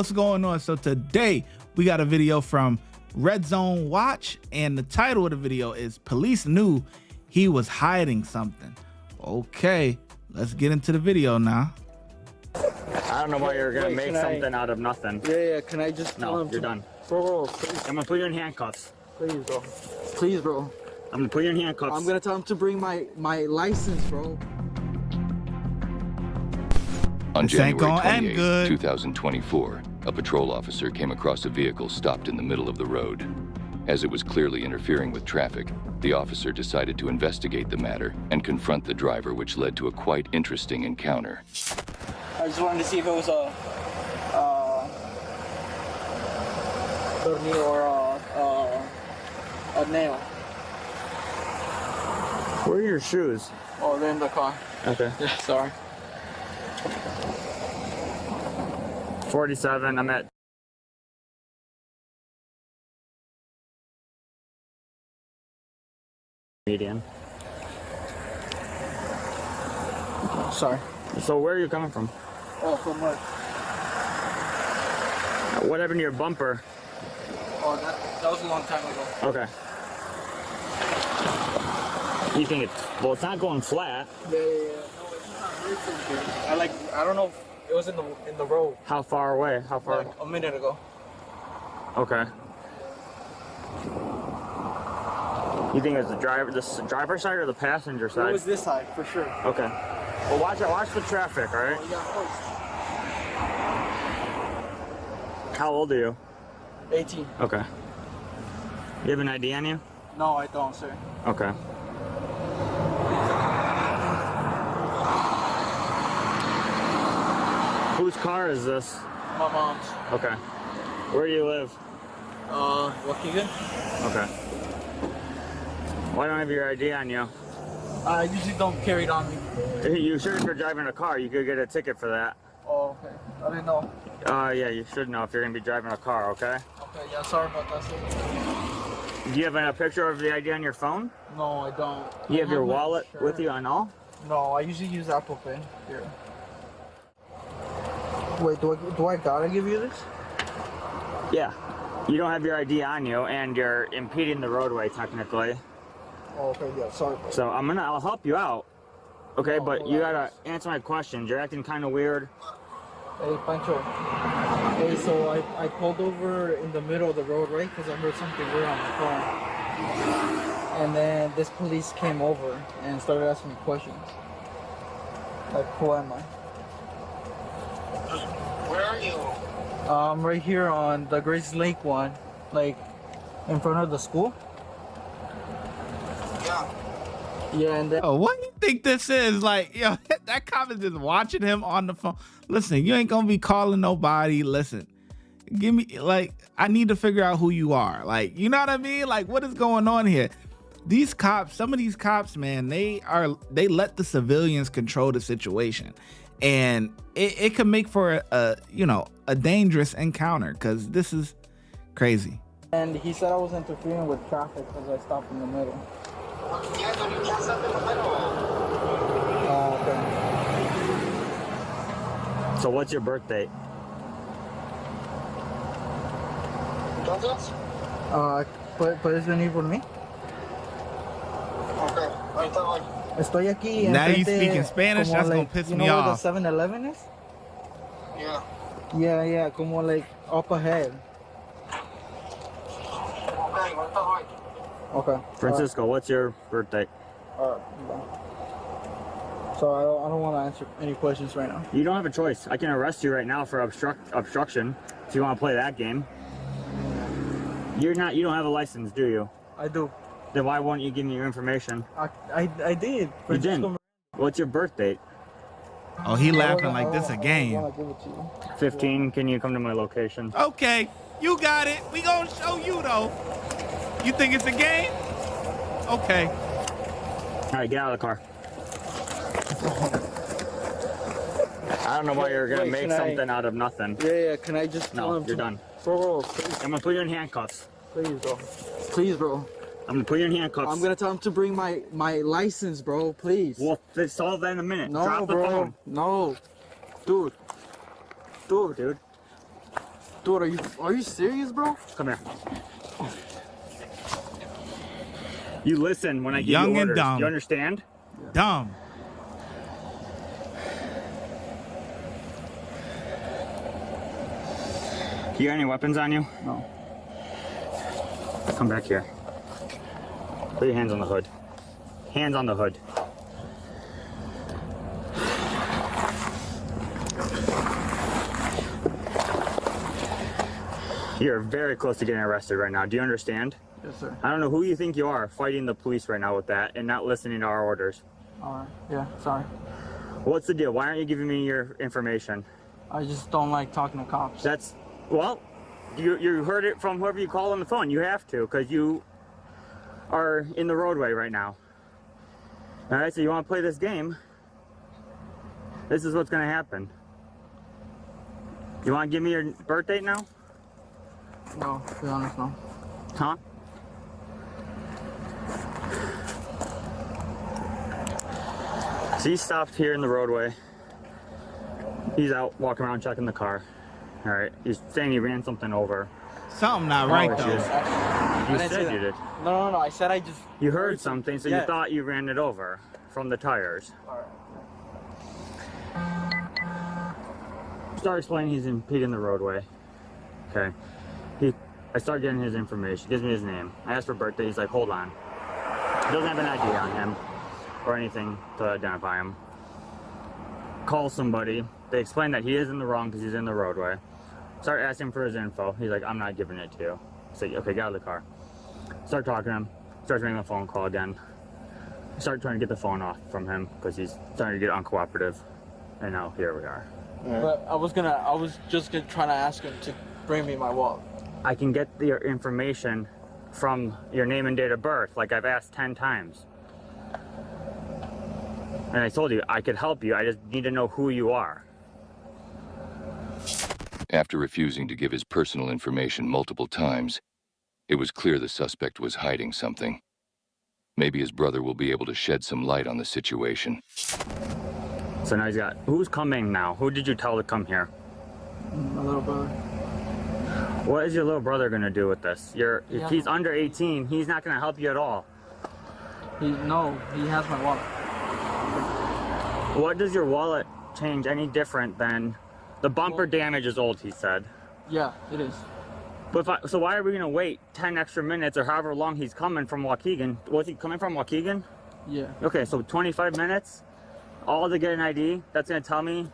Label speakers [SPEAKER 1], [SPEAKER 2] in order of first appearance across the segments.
[SPEAKER 1] what's going on? So today we got a video from Red Zone Watch, and the title of the video is Police Knew He Was Hiding Something. Okay, let's get into the video now.
[SPEAKER 2] I don't know why you're gonna make something out of nothing.
[SPEAKER 3] Yeah, can I just tell him
[SPEAKER 2] you're done.
[SPEAKER 3] Bro, please.
[SPEAKER 2] I'm gonna put you in handcuffs.
[SPEAKER 3] Please, bro. Please, bro.
[SPEAKER 2] I'm gonna put you in handcuffs.
[SPEAKER 3] I'm gonna tell him to bring my license, bro.
[SPEAKER 4] On
[SPEAKER 1] This ain't
[SPEAKER 4] January
[SPEAKER 1] gonna end
[SPEAKER 4] 28,
[SPEAKER 1] good.
[SPEAKER 4] 2024, a patrol officer came across a vehicle stopped in the middle of the road. As it was clearly interfering with traffic, the officer decided to investigate the matter and confront the driver, which led to a quite interesting encounter.
[SPEAKER 3] I just wanted to see if it was a tornillo or a nail.
[SPEAKER 2] Where are your shoes?
[SPEAKER 3] Oh, they're in the car.
[SPEAKER 2] Okay.
[SPEAKER 3] Yeah, sorry.
[SPEAKER 2] 47, I'm at... median.
[SPEAKER 3] Sorry.
[SPEAKER 2] So where are you coming from?
[SPEAKER 3] Oh, from work.
[SPEAKER 2] What happened to your bumper?
[SPEAKER 3] Oh, that was a long time ago.
[SPEAKER 2] Okay. You think it's... well, it's not going flat.
[SPEAKER 3] Yeah. No, it's just not working. I don't know if it was in the road.
[SPEAKER 2] How far away? How far?
[SPEAKER 3] Like a minute ago.
[SPEAKER 2] Okay. You think it's the driver's side or the passenger side?
[SPEAKER 3] It was this side, for sure.
[SPEAKER 2] Okay. Well, watch the traffic, all right?
[SPEAKER 3] Oh, yeah, of course.
[SPEAKER 2] How old are you?
[SPEAKER 3] 18.
[SPEAKER 2] Okay. You have an ID on you?
[SPEAKER 3] No, I don't, sir.
[SPEAKER 2] Okay. Whose car is this?
[SPEAKER 3] My mom's.
[SPEAKER 2] Okay. Where do you live?
[SPEAKER 3] Waukegan?
[SPEAKER 2] Okay. Why don't I have your ID on you?
[SPEAKER 3] I usually don't carry it on me.
[SPEAKER 2] You should, if you're driving a car, you could get a ticket for that.
[SPEAKER 3] Oh, okay. I didn't know.
[SPEAKER 2] Yeah, you should know if you're gonna be driving a car, okay?
[SPEAKER 3] Okay, yeah, sorry about that, sir.
[SPEAKER 2] Do you have a picture of the ID on your phone?
[SPEAKER 3] No, I don't.
[SPEAKER 2] You have your
[SPEAKER 3] my
[SPEAKER 2] wallet
[SPEAKER 3] shirt.
[SPEAKER 2] with you and all?
[SPEAKER 3] No, I usually use Apple Pay. Here. Wait, do I gotta give you this?
[SPEAKER 2] Yeah. You don't have your ID on you, and you're impeding the roadway, technically.
[SPEAKER 3] Oh, okay, yeah, sorry.
[SPEAKER 2] So I'll help you out. Okay,
[SPEAKER 3] Oh,
[SPEAKER 2] but you gotta answer my questions. You're acting kind of weird.
[SPEAKER 3] Hey, Pancho. Hey, so I pulled over in the middle of the road, right? Because I heard something weird on my phone. And then this police came over and started asking me questions. Like, who am I?
[SPEAKER 5] Where are you?
[SPEAKER 3] I'm right here on the Grace Lake one, like in front of the school.
[SPEAKER 5] Yeah.
[SPEAKER 3] Yeah, and then
[SPEAKER 1] Oh, what do you think this is? Like, yo, that cop is just watching him on the phone. Listen, you ain't gonna be calling nobody. Listen, give me, like, I need to figure out who you are. Like, you know what I mean? Like, what is going on here? These cops, some of these cops, man, they let the civilians control the situation. And it can make for a dangerous encounter, because this is crazy.
[SPEAKER 3] and he said I was interfering with traffic because I stopped in the middle.
[SPEAKER 5] Yeah, so you can't stop in the middle.
[SPEAKER 3] Oh, okay.
[SPEAKER 2] So what's your birth date?
[SPEAKER 5] Entonces?
[SPEAKER 3] ¿Puedes venir por mí?
[SPEAKER 5] Okay, ahorita voy.
[SPEAKER 3] Estoy aquí.
[SPEAKER 1] Now you
[SPEAKER 3] enfrente,
[SPEAKER 1] speaking Spanish?
[SPEAKER 3] como
[SPEAKER 1] That's gonna
[SPEAKER 3] like,
[SPEAKER 1] piss
[SPEAKER 3] you
[SPEAKER 1] me
[SPEAKER 3] know
[SPEAKER 1] off.
[SPEAKER 3] where the 7-Eleven is?
[SPEAKER 5] Yeah.
[SPEAKER 3] Yeah, como like up ahead.
[SPEAKER 5] Okay, ahorita voy.
[SPEAKER 3] Okay.
[SPEAKER 2] Francisco, what's your birth date?
[SPEAKER 3] Alright. So I don't want to answer any questions right now.
[SPEAKER 2] You don't have a choice. I can arrest you right now for obstruction if you want to play that game. You don't have a license, do you?
[SPEAKER 3] I do.
[SPEAKER 2] Then why won't you give me your information?
[SPEAKER 3] I did.
[SPEAKER 2] You didn't. What's your birth date?
[SPEAKER 1] Oh, he laughing like this a
[SPEAKER 3] I
[SPEAKER 1] game.
[SPEAKER 3] want to give it to you.
[SPEAKER 2] 15. Can you come to my location?
[SPEAKER 1] Okay, you got it. We gonna show you though. You think it's a game? Okay.
[SPEAKER 2] All right, get out of the car. I don't know why you're gonna
[SPEAKER 3] Wait,
[SPEAKER 2] make
[SPEAKER 3] can I-
[SPEAKER 2] something out of nothing.
[SPEAKER 3] Yeah, can I just tell
[SPEAKER 2] No,
[SPEAKER 3] him
[SPEAKER 2] you're
[SPEAKER 3] to...
[SPEAKER 2] done.
[SPEAKER 3] Bro, please,
[SPEAKER 2] I'm gonna put you in handcuffs.
[SPEAKER 3] please, bro. Please, bro.
[SPEAKER 2] I'm gonna put you in handcuffs.
[SPEAKER 3] I'm gonna tell him to bring my license, bro. Please.
[SPEAKER 2] We'll solve that in a minute.
[SPEAKER 3] No,
[SPEAKER 2] Drop the
[SPEAKER 3] bro.
[SPEAKER 2] phone.
[SPEAKER 3] No. Dude.
[SPEAKER 2] Dude.
[SPEAKER 3] Dude, are you serious, bro?
[SPEAKER 2] Come here. You listen when I give
[SPEAKER 1] Young
[SPEAKER 2] you
[SPEAKER 1] and
[SPEAKER 2] orders.
[SPEAKER 1] dumb.
[SPEAKER 2] You understand?
[SPEAKER 1] Dumb.
[SPEAKER 2] You got any weapons on you?
[SPEAKER 3] No.
[SPEAKER 2] Come back here. Put your hands on the hood. Hands on the hood. You're very close to getting arrested right now. Do you understand?
[SPEAKER 3] Yes, sir.
[SPEAKER 2] I don't know who you think you are fighting the police right now with that and not listening to our orders.
[SPEAKER 3] Alright. Yeah, sorry.
[SPEAKER 2] What's the deal? Why aren't you giving me your information?
[SPEAKER 3] I just don't like talking to cops.
[SPEAKER 2] That's, well, you heard it from whoever you called on the phone. You have to, because you are in the roadway right now. All right, so you want to play this game? This is what's going to happen. You want to give me your birth date now?
[SPEAKER 3] No, to be honest, no.
[SPEAKER 2] Huh? So he stopped here in the roadway. He's out walking around checking the car. All right, he's saying he ran something over.
[SPEAKER 1] Something not right
[SPEAKER 2] Oh,
[SPEAKER 1] though.
[SPEAKER 2] shit.
[SPEAKER 3] I
[SPEAKER 2] You
[SPEAKER 3] didn't say
[SPEAKER 2] said
[SPEAKER 3] that.
[SPEAKER 2] you did.
[SPEAKER 3] No. I said I just.
[SPEAKER 2] You heard something, so you
[SPEAKER 3] Yes.
[SPEAKER 2] thought you ran it over from the tires.
[SPEAKER 3] Alright.
[SPEAKER 2] Start explaining he's impeding the roadway. Okay. I start getting his information. He gives me his name. I ask for birthday. He's like, hold on. He doesn't have an ID on him or anything to identify him. Call somebody. They explain that he is in the wrong because he's in the roadway. Start asking for his info. He's like, I'm not giving it to you. I say, okay, get out of the car. Start talking to him. Starts making a phone call again. Start trying to get the phone off from him because he's starting to get uncooperative. And now here we are.
[SPEAKER 3] But I was just gonna try to ask him to bring me my wallet.
[SPEAKER 2] I can get your information from your name and date of birth, like I've asked 10 times. And I told you, I could help you. I just need to know who you are.
[SPEAKER 4] After refusing to give his personal information multiple times, it was clear the suspect was hiding something. Maybe his brother will be able to shed some light on the situation.
[SPEAKER 2] So now he's got, who's coming now? Who did you tell to come here?
[SPEAKER 3] My little brother.
[SPEAKER 2] What is your little brother gonna do with this? If
[SPEAKER 3] Yeah.
[SPEAKER 2] he's under 18, he's not gonna help you at all.
[SPEAKER 3] He has my wallet.
[SPEAKER 2] What does your wallet change any different than the bumper damage is old, he said.
[SPEAKER 3] Yeah, it is.
[SPEAKER 2] But so why are we gonna wait 10 extra minutes or however long he's coming from Waukegan? Was he coming from Waukegan?
[SPEAKER 3] Yeah.
[SPEAKER 2] Okay, so 25 minutes, all to get an ID. That's gonna tell me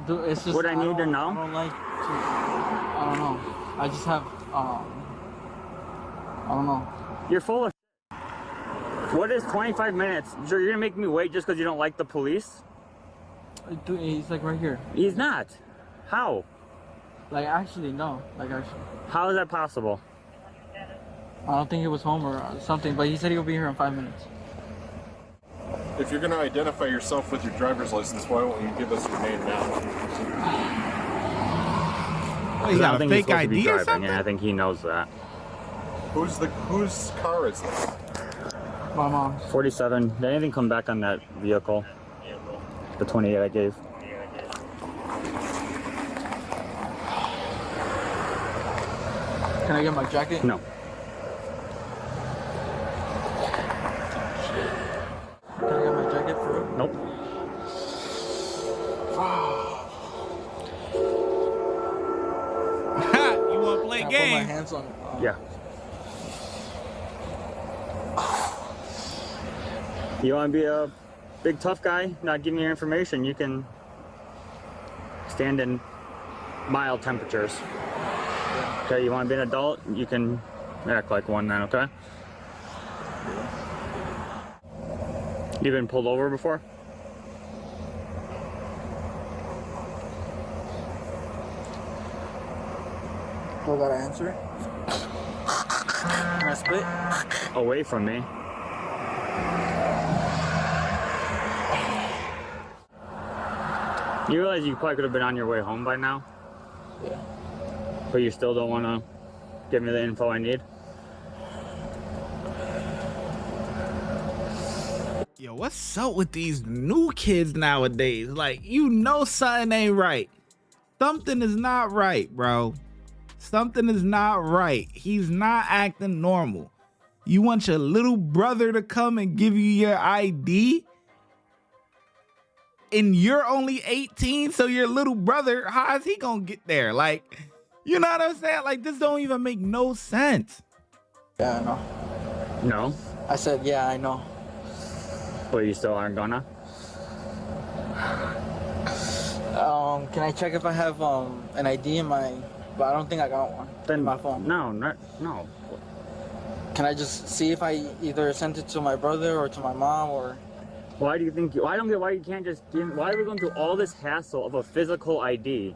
[SPEAKER 3] Dude, it's just
[SPEAKER 2] what I need to know.
[SPEAKER 3] I don't like to. I don't know. I just have. I don't know.
[SPEAKER 2] You're full of. What is 25 minutes? Sure, you're gonna make me wait just because you don't like the police?
[SPEAKER 3] Dude, he's like right here.
[SPEAKER 2] He's not. How?
[SPEAKER 3] Like actually, no. Like actually,
[SPEAKER 2] How is that possible?
[SPEAKER 3] I don't think he was home or something. But he said he'll be here in 5 minutes.
[SPEAKER 6] If you're going to identify yourself with your driver's license, why won't you give us your name now?
[SPEAKER 1] What, you
[SPEAKER 2] I
[SPEAKER 1] got
[SPEAKER 2] don't
[SPEAKER 1] a
[SPEAKER 2] think he's
[SPEAKER 1] fake
[SPEAKER 2] supposed to be
[SPEAKER 1] ID or
[SPEAKER 2] driving,
[SPEAKER 1] something?
[SPEAKER 2] and I think he knows that.
[SPEAKER 6] Whose car is this?
[SPEAKER 3] My mom's.
[SPEAKER 2] 47. Did anything come back on that vehicle? The 28 I gave.
[SPEAKER 3] Can I get my jacket?
[SPEAKER 2] No.
[SPEAKER 3] Can I get my jacket for real?
[SPEAKER 2] Nope.
[SPEAKER 1] You want to play
[SPEAKER 3] Can I put my
[SPEAKER 1] game?
[SPEAKER 3] hands on?
[SPEAKER 2] Yeah. You want to be a big tough guy, not give me your information, you can stand in mild temperatures. Okay, you want to be an adult, you can act like one then, okay? You been pulled over before?
[SPEAKER 3] Do I gotta answer it? Can I spit?
[SPEAKER 2] Away from me. You realize you probably could have been on your way home by now,
[SPEAKER 3] Yeah.
[SPEAKER 2] but you still don't want to give me the info I need?
[SPEAKER 1] Yo, what's up with these new kids nowadays? Like, you know something ain't right. Something is not right, bro. Something is not right. He's not acting normal. You want your little brother to come and give you your ID? And you're only 18, so your little brother, how is he gonna get there? Like, you know what I'm saying? Like, this don't even make no sense.
[SPEAKER 3] Yeah, I know.
[SPEAKER 2] No?
[SPEAKER 3] I said, yeah, I know.
[SPEAKER 2] But you still aren't gonna?
[SPEAKER 3] Can I check if I have an ID in my? But I don't think I got one in my phone.
[SPEAKER 2] No.
[SPEAKER 3] Can I just see if I either sent it to my brother or to my mom or?
[SPEAKER 2] Why do you think I don't get why you can't just give, why are we going through all this hassle of a physical ID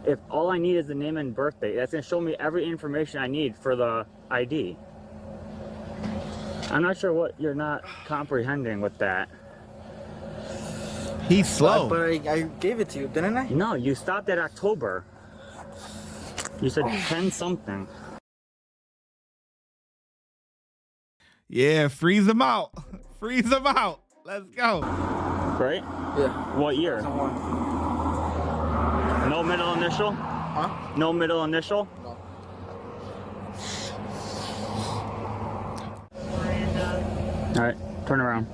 [SPEAKER 2] if all I need is the name and birthday? That's going to show me every information I need for the ID. I'm not sure what you're not comprehending with that.
[SPEAKER 1] He's slow.
[SPEAKER 3] But I gave it to you, didn't I?
[SPEAKER 2] No, you stopped at October. You said 10 something.
[SPEAKER 1] Yeah, freeze him out. Freeze him out. Let's go.
[SPEAKER 2] Right?
[SPEAKER 3] Yeah.
[SPEAKER 2] What year?
[SPEAKER 3] Someone.
[SPEAKER 2] No middle initial?
[SPEAKER 3] Huh?
[SPEAKER 2] No middle initial?
[SPEAKER 3] No.
[SPEAKER 2] All right, turn around.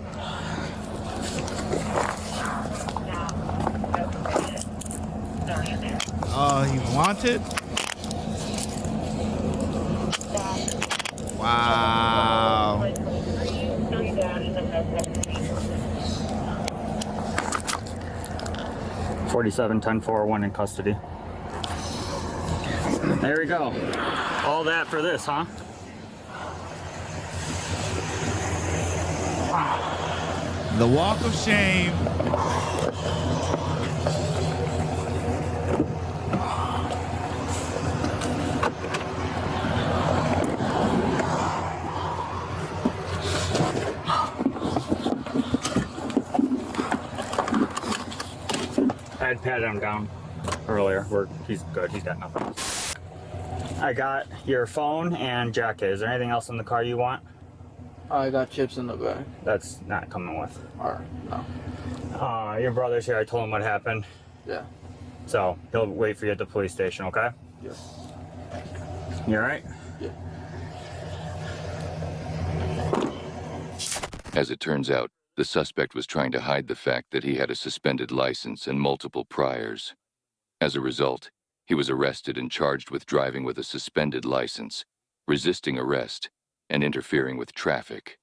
[SPEAKER 1] Oh, he's wanted? Wow.
[SPEAKER 2] 47-10-4-1 in custody. There we go. All that for this, huh?
[SPEAKER 1] The walk of shame.
[SPEAKER 2] I had patted him down earlier. He's good. He's got nothing. I got your phone and jacket. Is there anything else in the car you want?
[SPEAKER 3] I got chips in the bag.
[SPEAKER 2] That's not coming with.
[SPEAKER 3] Or no.
[SPEAKER 2] Your brother's here. I told him what happened.
[SPEAKER 3] Yeah.
[SPEAKER 2] So he'll wait for you at the police station, okay?
[SPEAKER 3] Yeah.
[SPEAKER 2] You all right?
[SPEAKER 3] Yeah.
[SPEAKER 4] As it turns out, the suspect was trying to hide the fact that he had a suspended license and multiple priors. As a result, he was arrested and charged with driving with a suspended license, resisting arrest, and interfering with traffic.